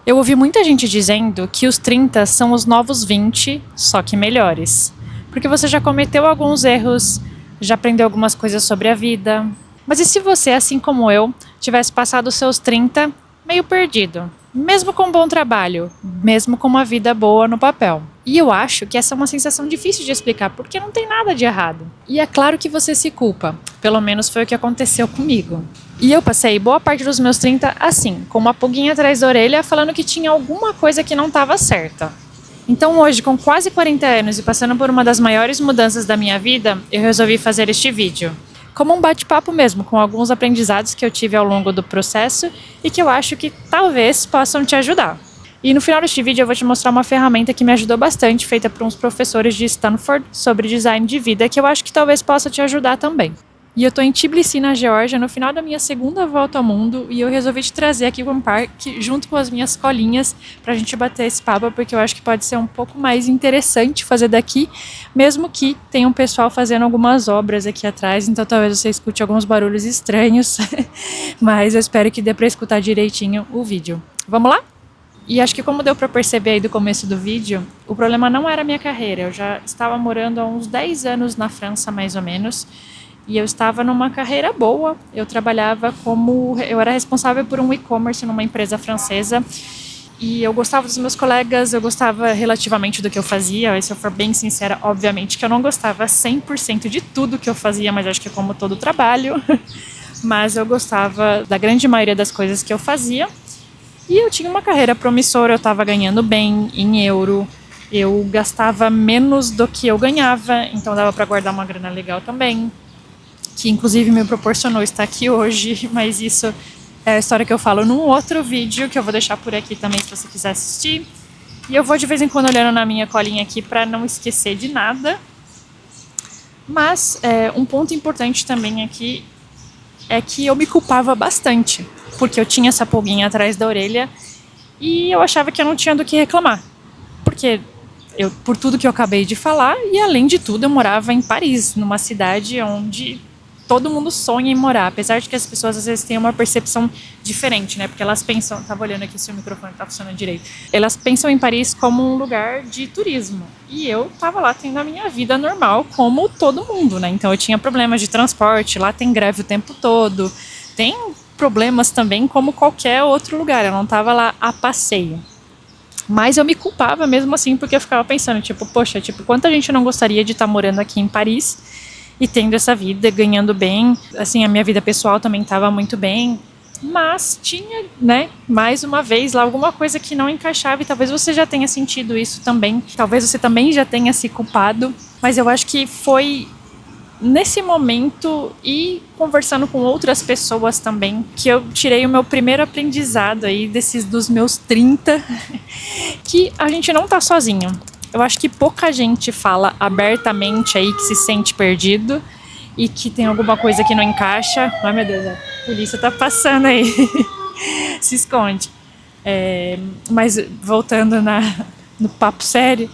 Eu ouvi muita gente dizendo que os 30 são os novos 20, só que melhores. Porque você já cometeu alguns erros, já aprendeu algumas coisas sobre a vida. Mas e se você, assim como eu, tivesse passado os seus 30 meio perdido? Mesmo com um bom trabalho, mesmo com uma vida boa no papel. E eu acho que essa é uma sensação difícil de explicar, porque não tem nada de errado. E é claro que você se culpa, pelo menos foi o que aconteceu comigo. E eu passei boa parte dos meus 30 assim, com uma pulguinha atrás da orelha, falando que tinha alguma coisa que não estava certa. Então hoje, com quase 40 anos e passando por uma das maiores mudanças da minha vida, eu resolvi fazer este vídeo. Como um bate-papo mesmo, com alguns aprendizados que eu tive ao longo do processo e que eu acho que talvez possam te ajudar. E no final deste vídeo eu vou te mostrar uma ferramenta que me ajudou bastante, feita por uns professores de Stanford sobre design de vida, que eu acho que talvez possa te ajudar também. E eu tô em Tbilisi, na Geórgia, no final da minha segunda volta ao mundo, e eu resolvi te trazer aqui para um parque, junto com as minhas colinhas, pra gente bater esse papo, porque eu acho que pode ser um pouco mais interessante fazer daqui, mesmo que tenha um pessoal fazendo algumas obras aqui atrás, então talvez você escute alguns barulhos estranhos, mas eu espero que dê pra escutar direitinho o vídeo. Vamos lá? E acho que como deu pra perceber aí do começo do vídeo, o problema não era a minha carreira, eu já estava morando há uns 10 anos na França, mais ou menos, e eu estava numa carreira boa, eu eu era responsável por um e-commerce numa empresa francesa, e eu gostava dos meus colegas, eu gostava relativamente do que eu fazia, e se eu for bem sincera, obviamente que eu não gostava 100% de tudo que eu fazia, mas acho que é como todo trabalho, mas eu gostava da grande maioria das coisas que eu fazia, e eu tinha uma carreira promissora, eu estava ganhando bem em euro, eu gastava menos do que eu ganhava, então dava para guardar uma grana legal também, que inclusive me proporcionou estar aqui hoje, mas isso é a história que eu falo num outro vídeo, que eu vou deixar por aqui também se você quiser assistir. E eu vou de vez em quando olhando na minha colinha aqui para não esquecer de nada. Mas um ponto importante também aqui é que eu me culpava bastante, porque eu tinha essa pulguinha atrás da orelha e eu achava que eu não tinha do que reclamar. Porque por tudo que eu acabei de falar, e além de tudo eu morava em Paris, numa cidade onde todo mundo sonha em morar, apesar de que as pessoas às vezes têm uma percepção diferente, né? Porque elas pensam, tava olhando aqui se o microfone tá funcionando direito, elas pensam em Paris como um lugar de turismo, e eu tava lá tendo a minha vida normal, como todo mundo, né? Então eu tinha problemas de transporte, lá tem greve o tempo todo, tem problemas também como qualquer outro lugar, eu não tava lá a passeio. Mas eu me culpava mesmo assim, porque eu ficava pensando, poxa, quanta gente não gostaria de estar morando aqui em Paris e tendo essa vida, ganhando bem, assim, a minha vida pessoal também estava muito bem, mas tinha, né, mais uma vez lá alguma coisa que não encaixava, e talvez você já tenha sentido isso também, talvez você também já tenha se culpado, mas eu acho que foi nesse momento e conversando com outras pessoas também, que eu tirei o meu primeiro aprendizado aí dos meus 30, que a gente não tá sozinho. Eu acho que pouca gente fala abertamente aí que se sente perdido e que tem alguma coisa que não encaixa. Ai meu Deus, a polícia tá passando aí, se esconde. Mas voltando no papo sério,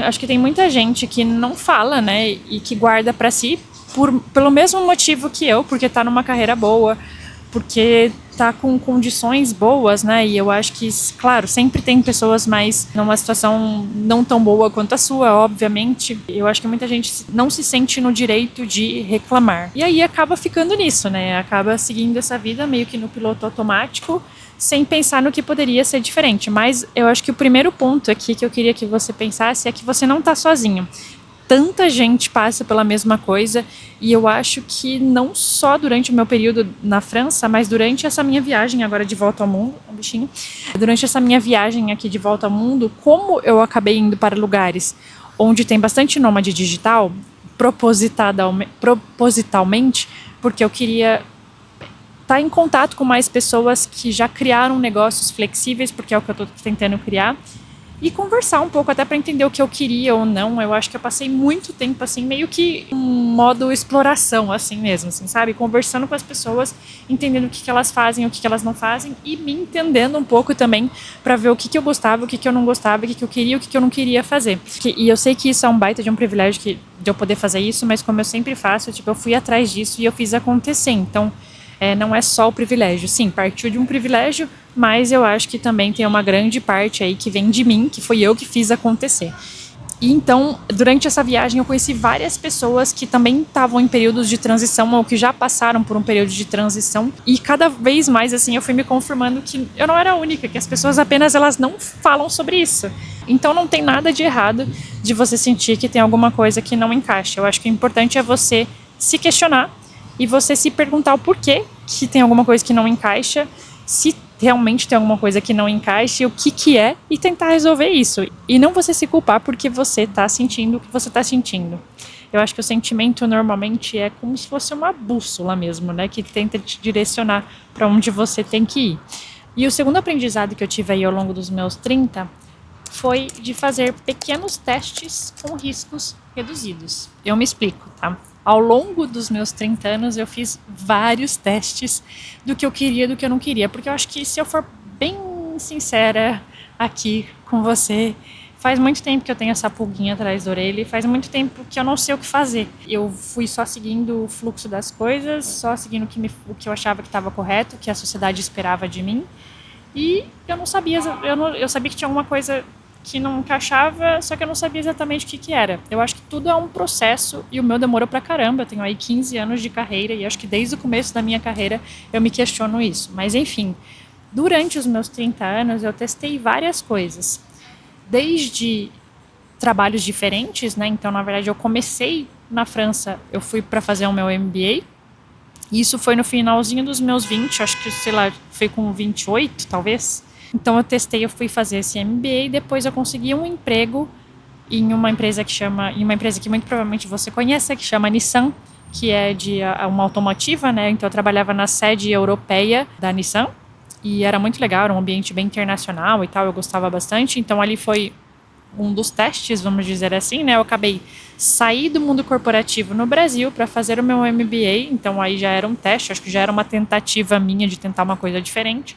acho que tem muita gente que não fala, né, e que guarda pra si pelo mesmo motivo que eu, porque tá numa carreira boa, porque tá com condições boas, né? E eu acho que, claro, sempre tem pessoas mais numa situação não tão boa quanto a sua, obviamente. Eu acho que muita gente não se sente no direito de reclamar. E aí acaba ficando nisso, né? Acaba seguindo essa vida meio que no piloto automático, sem pensar no que poderia ser diferente. Mas eu acho que o primeiro ponto aqui que eu queria que você pensasse é que você não tá sozinho. Tanta gente passa pela mesma coisa, e eu acho que não só durante o meu período na França, mas durante essa minha viagem agora de volta ao mundo, durante essa minha viagem aqui de volta ao mundo, como eu acabei indo para lugares onde tem bastante nômade digital, propositalmente, porque eu queria estar em contato com mais pessoas que já criaram negócios flexíveis, porque é o que eu estou tentando criar, e conversar um pouco até para entender o que eu queria ou não. Eu acho que eu passei muito tempo assim, meio que um modo exploração assim mesmo, assim, sabe? Conversando com as pessoas, entendendo o que elas fazem, o que elas não fazem, e me entendendo um pouco também para ver o que eu gostava, o que eu não gostava, o que eu queria, o que eu não queria fazer. E eu sei que isso é um baita de um privilégio de eu poder fazer isso, mas como eu sempre faço, eu fui atrás disso e eu fiz acontecer. Então, não é só o privilégio. Sim, partiu de um privilégio, mas eu acho que também tem uma grande parte aí que vem de mim, que foi eu que fiz acontecer. E então, durante essa viagem, eu conheci várias pessoas que também estavam em períodos de transição ou que já passaram por um período de transição. E cada vez mais, assim, eu fui me confirmando que eu não era a única, que as pessoas apenas elas não falam sobre isso. Então, não tem nada de errado de você sentir que tem alguma coisa que não encaixa. Eu acho que o importante é você se questionar e você se perguntar o porquê que tem alguma coisa que não encaixa, se realmente tem alguma coisa que não encaixe, o que é, e tentar resolver isso. E não você se culpar porque você está sentindo o que você está sentindo. Eu acho que o sentimento normalmente é como se fosse uma bússola mesmo, né? Que tenta te direcionar para onde você tem que ir. E o segundo aprendizado que eu tive aí ao longo dos meus 30 foi de fazer pequenos testes com riscos reduzidos. Eu me explico, tá? Ao longo dos meus 30 anos, eu fiz vários testes do que eu queria e do que eu não queria. Porque eu acho que, se eu for bem sincera aqui com você, faz muito tempo que eu tenho essa pulguinha atrás da orelha e faz muito tempo que eu não sei o que fazer. Eu fui só seguindo o fluxo das coisas, só seguindo o que eu achava que estava correto, o que a sociedade esperava de mim. E eu não sabia, eu sabia que tinha alguma coisa que não encaixava, só que eu não sabia exatamente o que era. Eu acho que tudo é um processo e o meu demorou pra caramba. Eu tenho aí 15 anos de carreira e acho que desde o começo da minha carreira eu me questiono isso. Mas enfim, durante os meus 30 anos eu testei várias coisas. Desde trabalhos diferentes, né? Então, na verdade, eu comecei na França, eu fui para fazer o meu MBA. Isso foi no finalzinho dos meus 20, acho que, sei lá, foi com 28, talvez. Então eu fui fazer esse MBA e depois eu consegui um emprego em uma empresa que muito provavelmente você conhece, que chama Nissan, que é de uma automotiva, né? Então eu trabalhava na sede europeia da Nissan e era muito legal, era um ambiente bem internacional e tal, eu gostava bastante. Então ali foi um dos testes, vamos dizer assim, né? Eu acabei sair do mundo corporativo no Brasil para fazer o meu MBA, então aí já era um teste, acho que já era uma tentativa minha de tentar uma coisa diferente.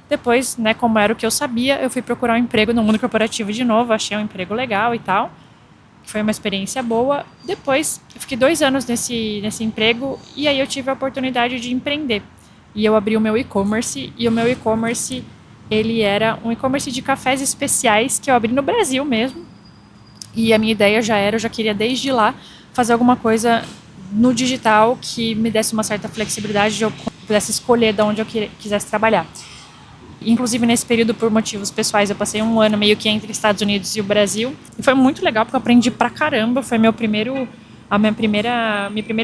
Depois, né, como era o que eu sabia, eu fui procurar um emprego no mundo corporativo de novo, achei um emprego legal e tal. Foi uma experiência boa. Depois, eu fiquei 2 anos nesse emprego e aí eu tive a oportunidade de empreender. E eu abri o meu e-commerce, e o meu e-commerce, ele era um e-commerce de cafés especiais que eu abri no Brasil mesmo. E a minha ideia eu já queria desde lá fazer alguma coisa no digital que me desse uma certa flexibilidade de eu pudesse escolher de onde eu quisesse trabalhar. Inclusive, nesse período, por motivos pessoais, eu passei 1 ano meio que entre Estados Unidos e o Brasil. E foi muito legal, porque eu aprendi pra caramba. Foi a minha primeira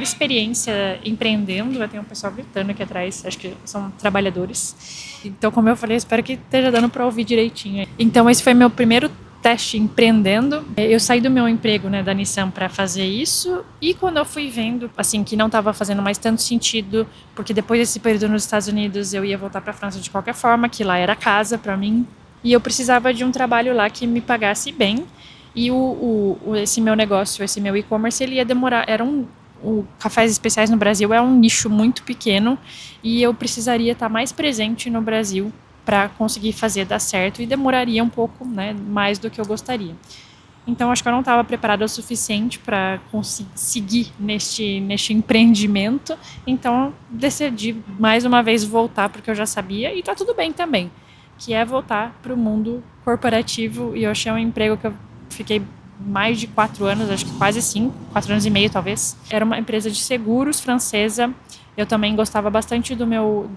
experiência empreendendo. Eu tenho um pessoal gritando aqui atrás, acho que são trabalhadores. Então, como eu falei, espero que esteja dando pra ouvir direitinho. Então, esse foi meu primeiro teste empreendendo. Eu saí do meu emprego, né, da Nissan, para fazer isso, e quando eu fui vendo assim que não estava fazendo mais tanto sentido, porque depois desse período nos Estados Unidos eu ia voltar para a França de qualquer forma, que lá era casa para mim, e eu precisava de um trabalho lá que me pagasse bem. E esse meu negócio, esse meu e-commerce, ele ia demorar, o cafés especiais no Brasil é um nicho muito pequeno e eu precisaria estar mais presente no Brasil para conseguir fazer dar certo, e demoraria um pouco, né, mais do que eu gostaria. Então acho que eu não estava preparada o suficiente para seguir neste empreendimento, então decidi mais uma vez voltar porque eu já sabia, e tá tudo bem também, que é voltar para o mundo corporativo. E eu achei um emprego que eu fiquei mais de 4 anos, acho que quase 5, 4 anos e meio talvez. Era uma empresa de seguros francesa. Eu também gostava bastante do meu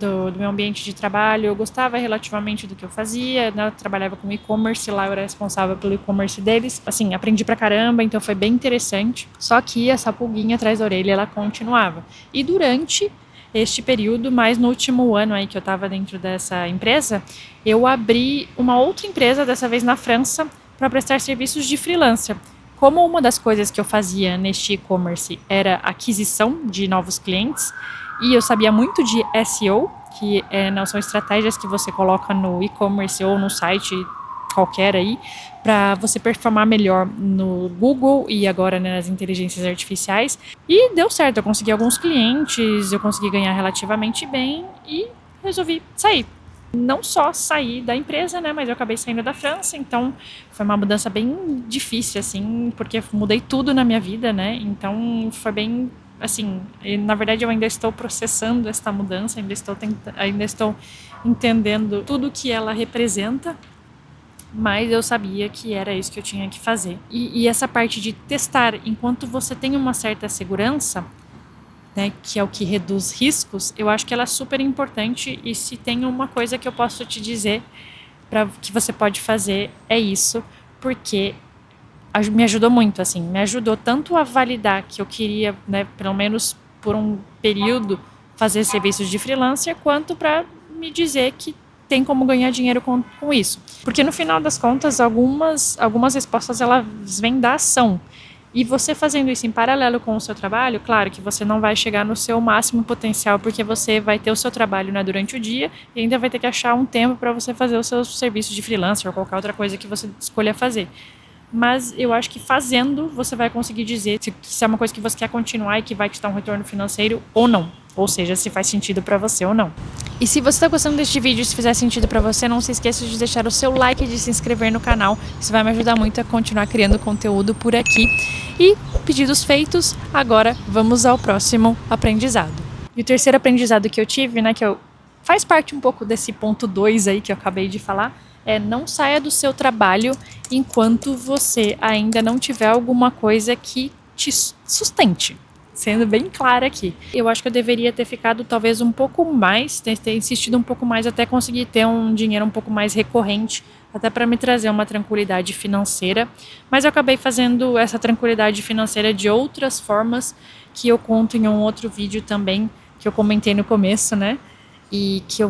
ambiente de trabalho, eu gostava relativamente do que eu fazia, né? Eu trabalhava com e-commerce lá, eu era responsável pelo e-commerce deles. Assim, aprendi pra caramba, então foi bem interessante. Só que essa pulguinha atrás da orelha, ela continuava. E durante este período, mais no último ano aí que eu estava dentro dessa empresa, eu abri uma outra empresa, dessa vez na França, para prestar serviços de freelancer. Como uma das coisas que eu fazia neste e-commerce era aquisição de novos clientes, e eu sabia muito de SEO, que não são estratégias que você coloca no e-commerce ou no site qualquer aí, para você performar melhor no Google e agora, né, nas inteligências artificiais. E deu certo, eu consegui alguns clientes, eu consegui ganhar relativamente bem e resolvi sair. Não só sair da empresa, né, mas eu acabei saindo da França, então foi uma mudança bem difícil, assim, porque mudei tudo na minha vida, né, então foi bem, assim, na verdade eu ainda estou processando esta mudança, ainda estou entendendo tudo que ela representa, mas eu sabia que era isso que eu tinha que fazer. E essa parte de testar, enquanto você tem uma certa segurança, né, que é o que reduz riscos, eu acho que ela é super importante. E se tem uma coisa que eu posso te dizer que você pode fazer, é isso, porque me ajudou muito, assim, me ajudou tanto a validar que eu queria, né, pelo menos por um período, fazer serviços de freelancer, quanto para me dizer que tem como ganhar dinheiro com isso. Porque no final das contas, algumas respostas elas vêm da ação. E você fazendo isso em paralelo com o seu trabalho, claro que você não vai chegar no seu máximo potencial, porque você vai ter o seu trabalho, né, durante o dia e ainda vai ter que achar um tempo para você fazer os seus serviços de freelancer ou qualquer outra coisa que você escolha fazer. Mas eu acho que fazendo você vai conseguir dizer se é uma coisa que você quer continuar e que vai te dar um retorno financeiro ou não. Ou seja, se faz sentido para você ou não. E se você está gostando deste vídeo, se fizer sentido para você, não se esqueça de deixar o seu like e de se inscrever no canal. Isso vai me ajudar muito a continuar criando conteúdo por aqui. E pedidos feitos, agora vamos ao próximo aprendizado. E o terceiro aprendizado que eu tive, né, faz parte um pouco desse ponto 2 aí que eu acabei de falar, é não saia do seu trabalho enquanto você ainda não tiver alguma coisa que te sustente. Sendo bem clara aqui. Eu acho que eu deveria ter ficado talvez um pouco mais, ter insistido um pouco mais até conseguir ter um dinheiro um pouco mais recorrente, até para me trazer uma tranquilidade financeira. Mas eu acabei fazendo essa tranquilidade financeira de outras formas, que eu conto em um outro vídeo também, que eu comentei no começo, né? E que eu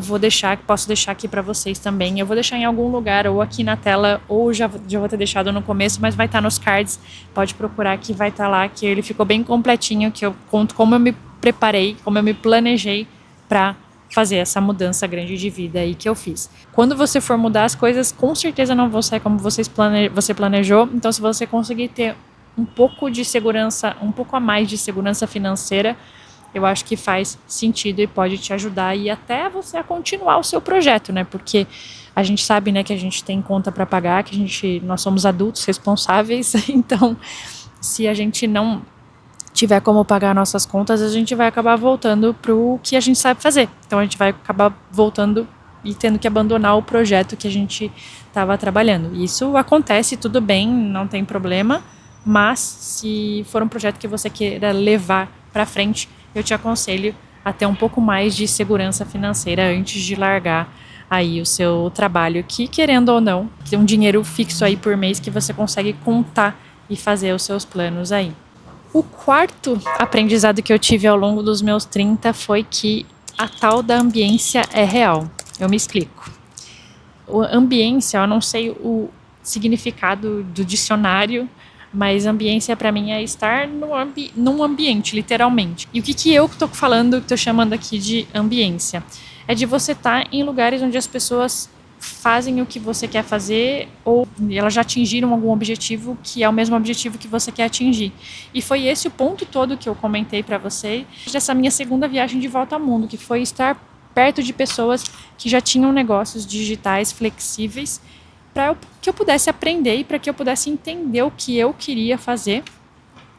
posso deixar aqui para vocês também. Eu vou deixar em algum lugar, ou aqui na tela, ou já vou ter deixado no começo, mas vai estar nos cards. Pode procurar que vai estar lá, que ele ficou bem completinho, que eu conto como eu me preparei, como eu me planejei para fazer essa mudança grande de vida aí que eu fiz. Quando você for mudar as coisas, com certeza não vão sair como você planejou. Então, se você conseguir ter um pouco de segurança, um pouco a mais de segurança financeira, eu acho que faz sentido e pode te ajudar e até você a continuar o seu projeto, né? Porque a gente sabe, né, que a gente tem conta para pagar, que nós somos adultos responsáveis, então se a gente não tiver como pagar nossas contas, a gente vai acabar voltando pro que a gente sabe fazer. Então a gente vai acabar voltando e tendo que abandonar o projeto que a gente estava trabalhando. Isso acontece, tudo bem, não tem problema, mas se for um projeto que você queira levar para frente, eu te aconselho a ter um pouco mais de segurança financeira antes de largar aí o seu trabalho, que querendo ou não, tem um dinheiro fixo aí por mês que você consegue contar e fazer os seus planos aí. O quarto aprendizado que eu tive ao longo dos meus 30 foi que a tal da ambiência é real. Eu me explico. A ambiência, eu não sei o significado do dicionário, mas ambiência para mim é estar num ambiente, literalmente. E o que eu tô falando, que tô chamando aqui de ambiência? É de você estar em lugares onde as pessoas fazem o que você quer fazer ou elas já atingiram algum objetivo que é o mesmo objetivo que você quer atingir. E foi esse o ponto todo que eu comentei para você dessa minha segunda viagem de volta ao mundo, que foi estar perto de pessoas que já tinham negócios digitais flexíveis, para que eu pudesse aprender e para que eu pudesse entender o que eu queria fazer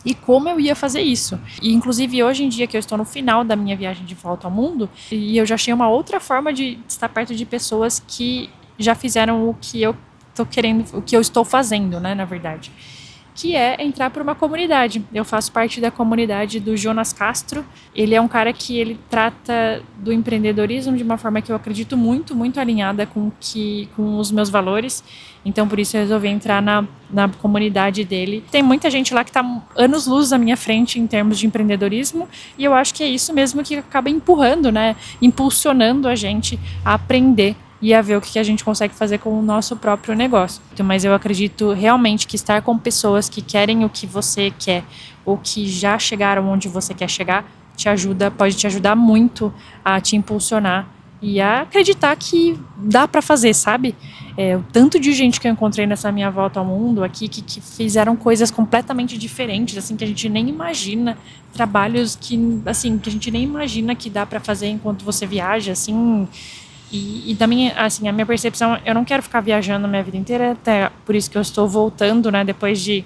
e como eu ia fazer isso. E inclusive hoje em dia que eu estou no final da minha viagem de volta ao mundo, e eu já achei uma outra forma de estar perto de pessoas que já fizeram o que eu estou querendo, o que eu estou fazendo, né, na verdade. Que é entrar para uma comunidade. Eu faço parte da comunidade do Jonas Castro. Ele é um cara que ele trata do empreendedorismo de uma forma que eu acredito muito, muito alinhada com os meus valores. Então, por isso eu resolvi entrar na comunidade dele. Tem muita gente lá que está anos-luz à minha frente em termos de empreendedorismo, e eu acho que é isso mesmo que acaba empurrando, né? Impulsionando a gente a aprender e a ver o que a gente consegue fazer com o nosso próprio negócio. Mas eu acredito realmente que estar com pessoas que querem o que você quer ou que já chegaram onde você quer chegar pode te ajudar muito a te impulsionar e a acreditar que dá para fazer, sabe? O tanto de gente que eu encontrei nessa minha volta ao mundo aqui que fizeram coisas completamente diferentes, assim, que a gente nem imagina, trabalhos que a gente nem imagina que dá para fazer enquanto você viaja, assim. E da minha, assim, a minha percepção, eu não quero ficar viajando a minha vida inteira, até por isso que eu estou voltando, né, depois de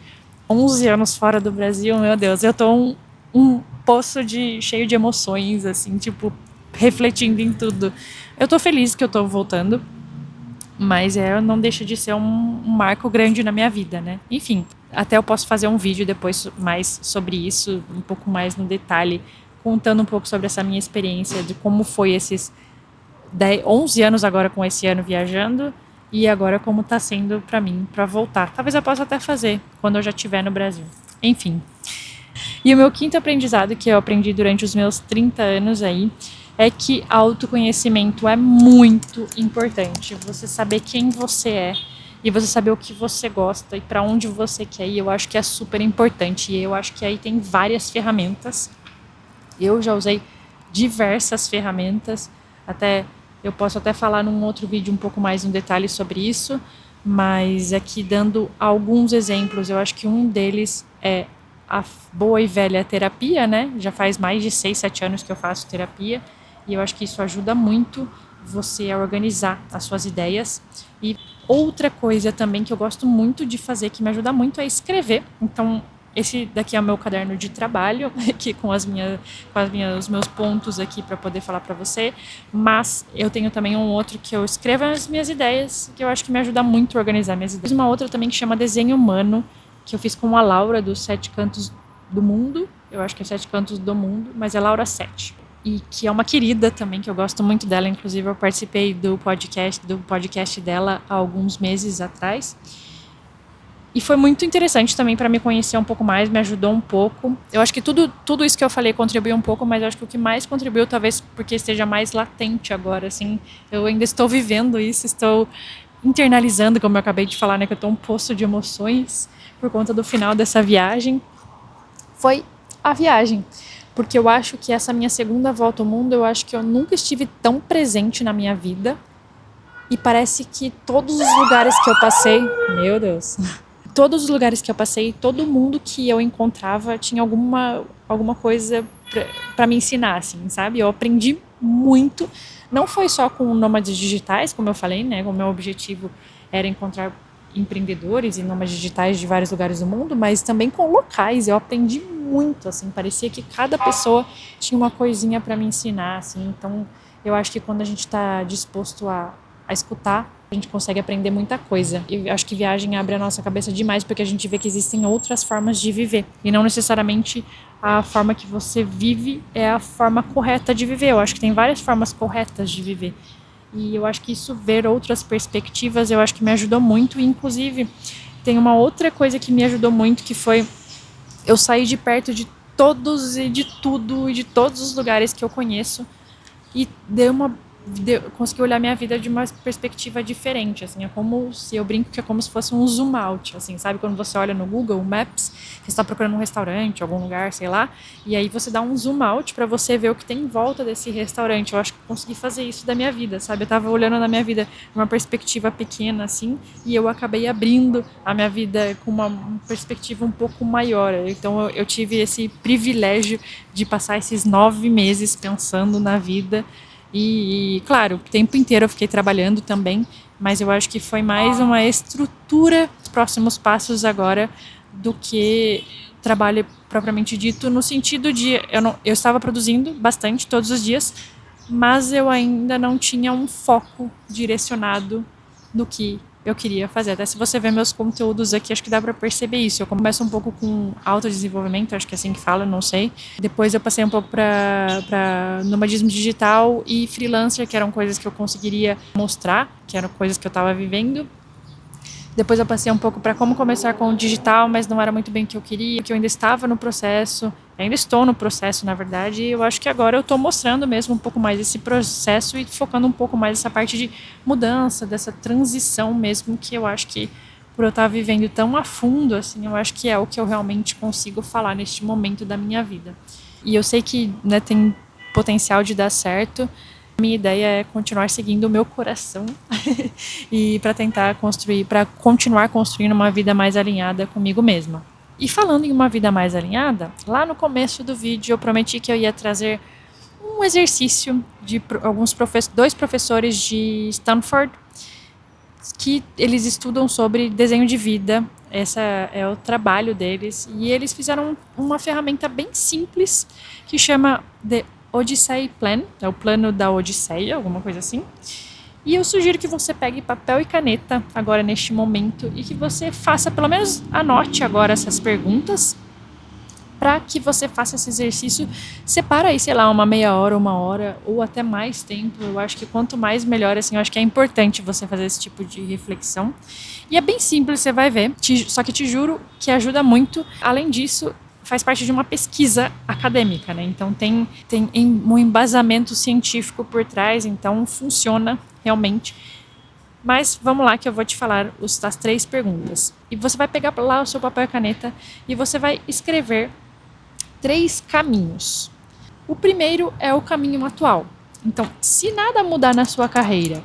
11 anos fora do Brasil, meu Deus, eu tô um poço cheio de emoções, assim, tipo, refletindo em tudo. Eu tô feliz que eu tô voltando, mas não deixa de ser um marco grande na minha vida, né? Enfim, até eu posso fazer um vídeo depois mais sobre isso, um pouco mais no detalhe, contando um pouco sobre essa minha experiência, de como foi esses 11 anos agora com esse ano viajando, e agora como tá sendo pra mim, pra voltar. Talvez eu possa até fazer, quando eu já estiver no Brasil. Enfim. E o meu quinto aprendizado, que eu aprendi durante os meus 30 anos aí, é que autoconhecimento é muito importante. Você saber quem você é e você saber o que você gosta e para onde você quer ir, eu acho que é super importante. E eu acho que aí tem várias ferramentas. Eu já usei diversas ferramentas, eu posso até falar num outro vídeo um pouco mais em detalhe sobre isso, mas aqui dando alguns exemplos, eu acho que um deles é a boa e velha terapia, né? Já faz mais de 6, 7 anos que eu faço terapia e eu acho que isso ajuda muito você a organizar as suas ideias. E outra coisa também que eu gosto muito de fazer, que me ajuda muito, é escrever. Então, esse daqui é o meu caderno de trabalho, aqui com os meus pontos aqui para poder falar para você. Mas eu tenho também um outro que eu escrevo as minhas ideias, que eu acho que me ajuda muito a organizar minhas ideias. Uma outra também que chama Desenho Humano, que eu fiz com a Laura dos 7 Cantos do Mundo. Eu acho que é 7 Cantos do Mundo, mas é Laura 7. E que é uma querida também, que eu gosto muito dela. Inclusive, eu participei do podcast dela há alguns meses atrás. E foi muito interessante também para me conhecer um pouco mais, me ajudou um pouco. Eu acho que tudo isso que eu falei contribuiu um pouco, mas eu acho que o que mais contribuiu, talvez porque esteja mais latente agora, assim, eu ainda estou vivendo isso, estou internalizando, como eu acabei de falar, né, que eu estou um poço de emoções por conta do final dessa viagem, foi a viagem. Porque eu acho que essa minha segunda volta ao mundo, eu acho que eu nunca estive tão presente na minha vida. E parece que todos os lugares que eu passei, meu Deus, todos os lugares que eu passei, todo mundo que eu encontrava tinha alguma coisa para me ensinar, assim, sabe? Eu aprendi muito. Não foi só com nômades digitais, como eu falei, né? O meu objetivo era encontrar empreendedores e nômades digitais de vários lugares do mundo, mas também com locais. Eu aprendi muito, assim. Parecia que cada pessoa tinha uma coisinha para me ensinar, assim. Então, eu acho que quando a gente está disposto a escutar, a gente consegue aprender muita coisa. E acho que viagem abre a nossa cabeça demais, porque a gente vê que existem outras formas de viver. E não necessariamente a forma que você vive é a forma correta de viver. Eu acho que tem várias formas corretas de viver. E eu acho que isso, ver outras perspectivas, eu acho que me ajudou muito. E, inclusive, tem uma outra coisa que me ajudou muito, que foi eu sair de perto de todos e de tudo e de todos os lugares que eu conheço e consegui olhar minha vida de uma perspectiva diferente, assim, é como se, eu brinco que é como se fosse um zoom out, assim, sabe, quando você olha no Google Maps, você está procurando um restaurante, algum lugar, sei lá, e aí você dá um zoom out para você ver o que tem em volta desse restaurante. Eu acho que eu consegui fazer isso da minha vida, sabe, eu tava olhando na minha vida de uma perspectiva pequena, assim, e eu acabei abrindo a minha vida com uma perspectiva um pouco maior. Então eu tive esse privilégio de passar esses 9 meses pensando na vida. E, claro, o tempo inteiro eu fiquei trabalhando também, mas eu acho que foi mais uma estrutura dos próximos passos agora do que trabalho propriamente dito, no sentido de eu estava produzindo bastante todos os dias, mas eu ainda não tinha um foco direcionado no que eu queria fazer. Até se você ver meus conteúdos aqui, acho que dá pra perceber isso. Eu começo um pouco com autodesenvolvimento, acho que é assim que fala, não sei. Depois eu passei um pouco pra nomadismo digital e freelancer, que eram coisas que eu conseguiria mostrar, que eram coisas que eu tava vivendo. Depois eu passei um pouco para como começar com o digital, mas não era muito bem o que eu queria, que eu ainda estava no processo, ainda estou no processo, na verdade, e eu acho que agora eu estou mostrando mesmo um pouco mais esse processo e focando um pouco mais nessa parte de mudança, dessa transição mesmo, que eu acho que, por eu estar vivendo tão a fundo, assim, eu acho que é o que eu realmente consigo falar neste momento da minha vida. E eu sei que, né, tem potencial de dar certo. Minha ideia é continuar seguindo o meu coração e para continuar construindo uma vida mais alinhada comigo mesma. E falando em uma vida mais alinhada, lá no começo do vídeo eu prometi que eu ia trazer um exercício de dois professores de Stanford, que eles estudam sobre desenho de vida. Esse é o trabalho deles. E eles fizeram uma ferramenta bem simples que chama The Odyssey Plan, é o plano da Odisseia, alguma coisa assim. E eu sugiro que você pegue papel e caneta agora neste momento e que você faça, pelo menos anote agora essas perguntas, para que você faça esse exercício. Separa aí, sei lá, uma meia hora, 1 hora ou até mais tempo. Eu acho que quanto mais melhor, assim, eu acho que é importante você fazer esse tipo de reflexão. E é bem simples, você vai ver, só que te juro que ajuda muito. Além disso, faz parte de uma pesquisa acadêmica, né? Então tem um embasamento científico por trás, então funciona realmente. Mas vamos lá que eu vou te falar as 3 perguntas. E você vai pegar lá o seu papel e caneta e você vai escrever 3 caminhos. O primeiro é o caminho atual. Então, se nada mudar na sua carreira,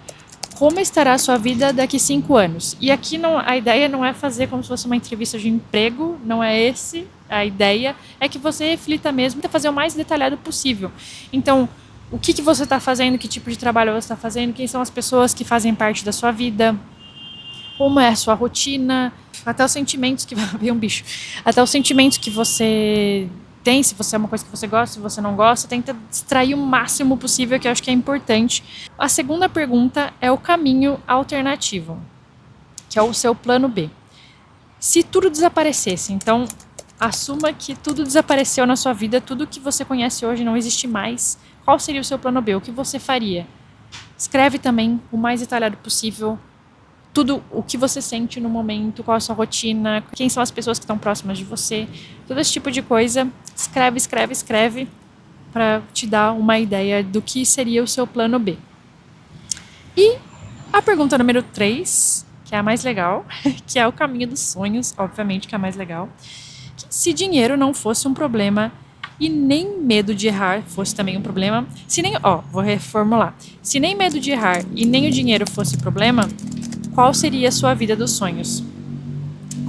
como estará a sua vida daqui 5 anos? E aqui a ideia não é fazer como se fosse uma entrevista de emprego, não é esse. A ideia é que você reflita mesmo e fazer o mais detalhado possível. Então, o que você está fazendo, que tipo de trabalho você está fazendo, quem são as pessoas que fazem parte da sua vida, como é a sua rotina, até os sentimentos que... Veio um bicho. Até os sentimentos que você tem, se você é uma coisa que você gosta, se você não gosta, tenta distrair o máximo possível, que eu acho que é importante. A segunda pergunta é o caminho alternativo, que é o seu plano B. Se tudo desaparecesse, então assuma que tudo desapareceu na sua vida, tudo que você conhece hoje não existe mais. Qual seria o seu plano B? O que você faria? Escreve também o mais detalhado possível tudo o que você sente no momento, qual a sua rotina, quem são as pessoas que estão próximas de você, todo esse tipo de coisa. Escreve para te dar uma ideia do que seria o seu plano B. E a pergunta número 3, que é a mais legal, que é o caminho dos sonhos, obviamente que é a mais legal. Que se dinheiro não fosse um problema e nem medo de errar fosse também um problema, vou reformular. Se nem medo de errar e nem o dinheiro fosse problema, qual seria a sua vida dos sonhos?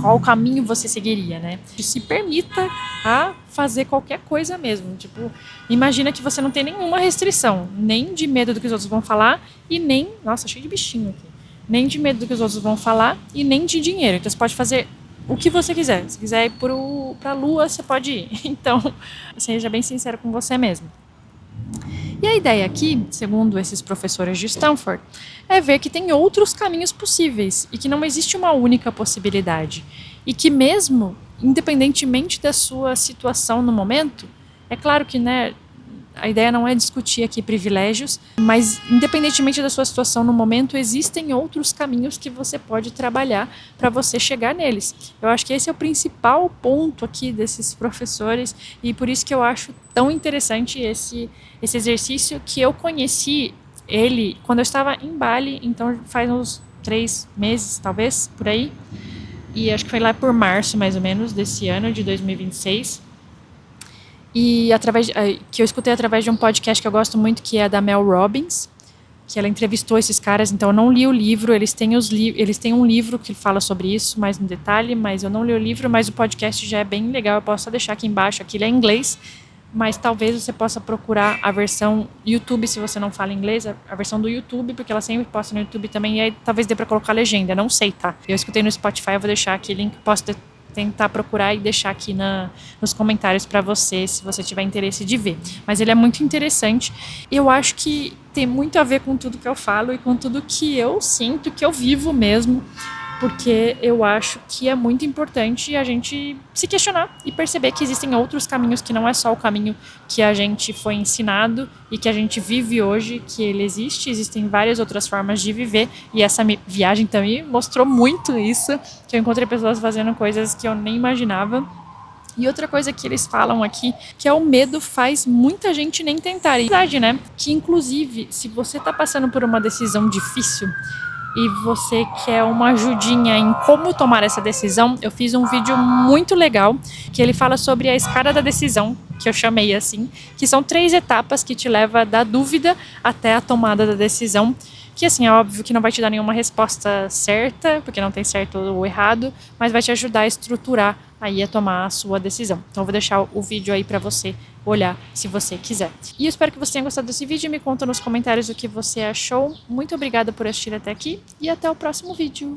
Qual caminho você seguiria, né? Se permita a fazer qualquer coisa mesmo. Tipo, imagina que você não tem nenhuma restrição, nem de medo do que os outros vão falar e nem... Nossa, cheio de bichinho aqui. Nem de medo do que os outros vão falar e nem de dinheiro. Então você pode fazer o que você quiser. Se quiser ir pra lua, você pode ir. Então, seja bem sincero com você mesmo. E a ideia aqui, segundo esses professores de Stanford, é ver que tem outros caminhos possíveis e que não existe uma única possibilidade. E que mesmo, independentemente da sua situação no momento, é claro que, né, a ideia não é discutir aqui privilégios, mas independentemente da sua situação no momento, existem outros caminhos que você pode trabalhar para você chegar neles. Eu acho que esse é o principal ponto aqui desses professores e por isso que eu acho tão interessante esse exercício, que eu conheci ele quando eu estava em Bali, então faz uns 3 meses, talvez, por aí. E acho que foi lá por março, mais ou menos, desse ano de 2026. E que eu escutei através de um podcast que eu gosto muito, que é da Mel Robbins, que ela entrevistou esses caras. Então eu não li o livro, eles têm um livro que fala sobre isso mais no detalhe, mas eu não li o livro, mas o podcast já é bem legal. Eu posso só deixar aqui embaixo, aqui ele é em inglês, mas talvez você possa procurar a versão YouTube, se você não fala inglês, a versão do YouTube, porque ela sempre posta no YouTube também, e aí talvez dê pra colocar legenda, não sei, tá? Eu escutei no Spotify, eu vou deixar aqui o link, posso tentar procurar e deixar aqui nos comentários para você, se você tiver interesse de ver. Mas ele é muito interessante. Eu acho que tem muito a ver com tudo que eu falo e com tudo que eu sinto, que eu vivo mesmo, porque eu acho que é muito importante a gente se questionar e perceber que existem outros caminhos, que não é só o caminho que a gente foi ensinado e que a gente vive hoje, que ele existe, existem várias outras formas de viver, e essa viagem também mostrou muito isso, que eu encontrei pessoas fazendo coisas que eu nem imaginava. E outra coisa que eles falam aqui, que é o medo faz muita gente nem tentar. E é verdade, né? Que inclusive, se você tá passando por uma decisão difícil e você quer uma ajudinha em como tomar essa decisão, eu fiz um vídeo muito legal que ele fala sobre a escada da decisão, que eu chamei assim, que são 3 etapas que te levam da dúvida até a tomada da decisão, que assim, é óbvio que não vai te dar nenhuma resposta certa, porque não tem certo ou errado, mas vai te ajudar a estruturar aí a tomar a sua decisão. Então eu vou deixar o vídeo aí pra você olhar, se você quiser. E eu espero que você tenha gostado desse vídeo, me conta nos comentários o que você achou. Muito obrigada por assistir até aqui e até o próximo vídeo.